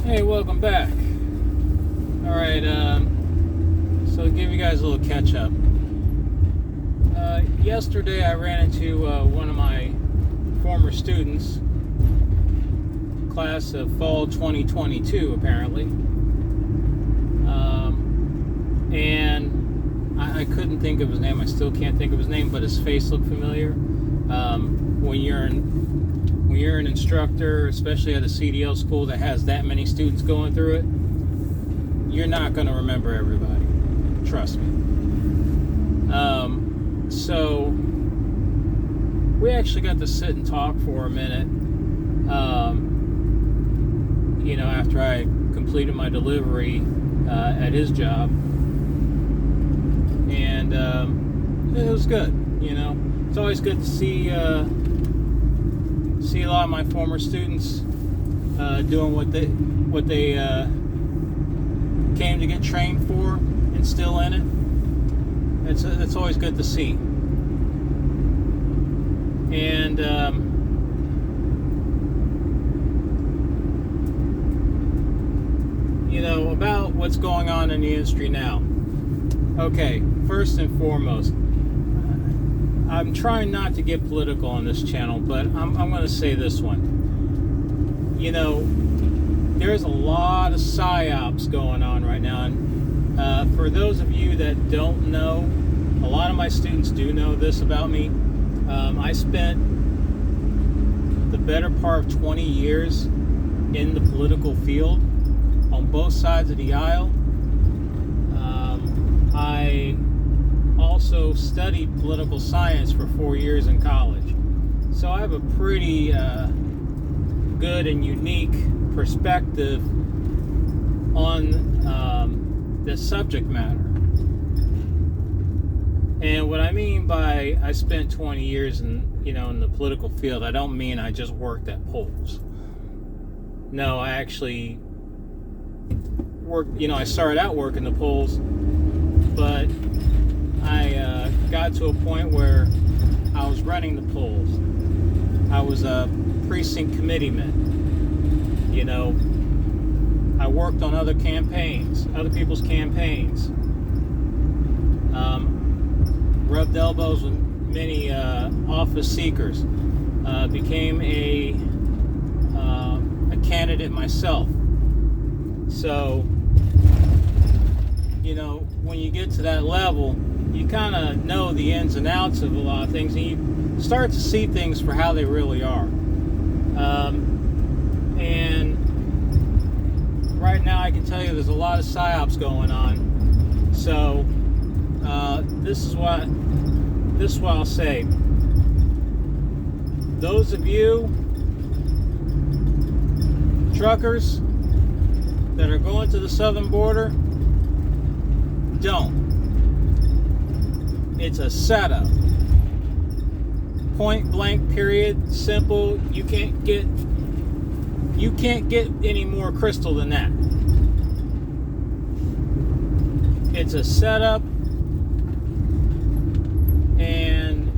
Hey, welcome back. All right, so to give you guys a little catch up. Yesterday I ran into one of my former students, class of fall 2022 apparently, and I couldn't think of his name. I still can't think of his name, but his face looked familiar. When you're an instructor, especially at a CDL school that has that many students going through it, you're not going to remember everybody. Trust me. So we actually got to sit and talk for a minute. After I completed my delivery at his job, and it was good. It's always good to see a lot of my former students doing what they came to get trained for and still in it. It's always good to see. And about what's going on in the industry now. Okay, first and foremost, I'm trying not to get political on this channel, but I'm going to say this one. There's a lot of psyops going on right now. And for those of you that don't know, a lot of my students do know this about me. I spent the better part of 20 years in the political field on both sides of the aisle. I also studied political science for 4 years in college. So I have a pretty good and unique perspective on this subject matter. And what I mean by I spent 20 years in the political field, I don't mean I just worked at polls. No, I actually worked, I started out working the polls, but I got to a point where I was running the polls. I was a precinct committeeman. I worked on other people's campaigns. Rubbed elbows with many office seekers. Became a candidate myself. So, when you get to that level, you kind of know the ins and outs of a lot of things, and you start to see things for how they really are. And right now, I can tell you there's a lot of psyops going on. So this is what I'll say. Those of you truckers that are going to the southern border, don't. It's a setup. Point blank, period, simple. You can't get any more crystal than that. It's a setup, and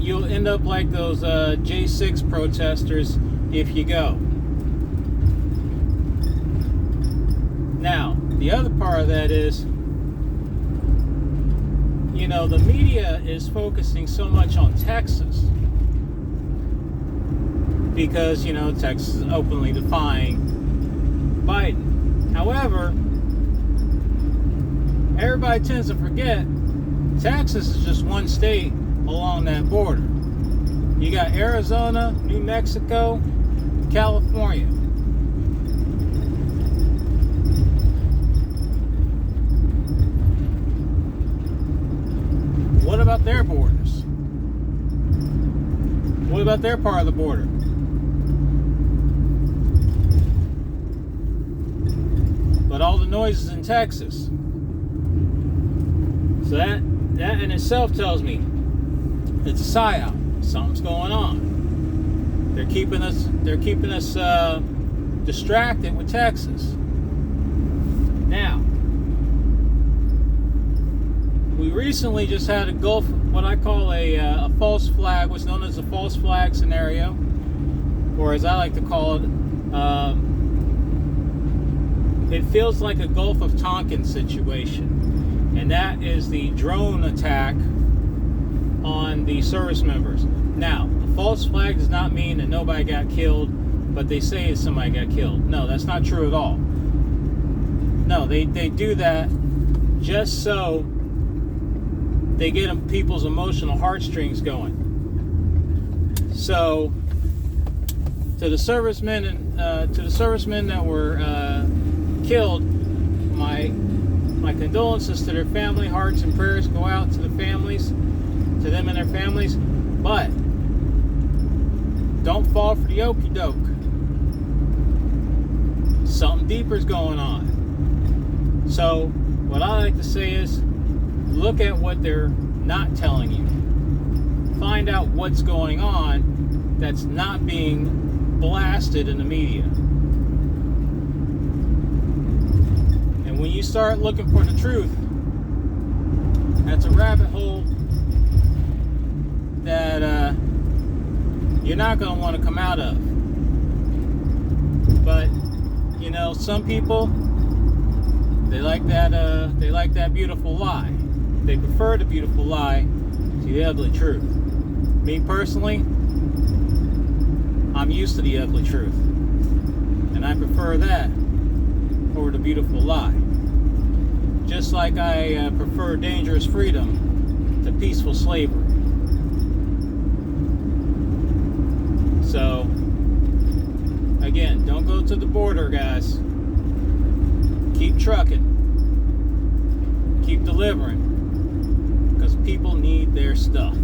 you'll end up like those J6 protesters if you go. Now, the other part of that is, the media is focusing so much on Texas because, Texas is openly defying Biden. However, everybody tends to forget Texas is just one state along that border. You got Arizona, New Mexico, California. What about their borders? What about their part of the border? But all the noise is in Texas. So that in itself tells me it's a psyop. Something's going on. They're keeping us distracted with Texas. Now, we recently just had what I call a false flag, what's known as a false flag scenario, or as I like to call it, it feels like a Gulf of Tonkin situation, and that is the drone attack on the service members. Now, a false flag does not mean that nobody got killed, but they say somebody got killed. No, that's not true at all. No, they do that just so they get people's emotional heartstrings going. So, to the servicemen that were killed, my condolences to their family. Hearts and prayers go out to the families, to them and their families. But don't fall for the okie doke. Something deeper is going on. So what I like to say is, look at what they're not telling you. Find out what's going on that's not being blasted in the media. And when you start looking for the truth, that's a rabbit hole that you're not going to want to come out of. But you know, some people, they like that beautiful lie. They prefer the beautiful lie to the ugly truth. Me personally, I'm used to the ugly truth, and I prefer that over the beautiful lie. Just like I prefer dangerous freedom to peaceful slavery. So, again, don't go to the border, guys. Keep trucking. Keep delivering. Because people need their stuff.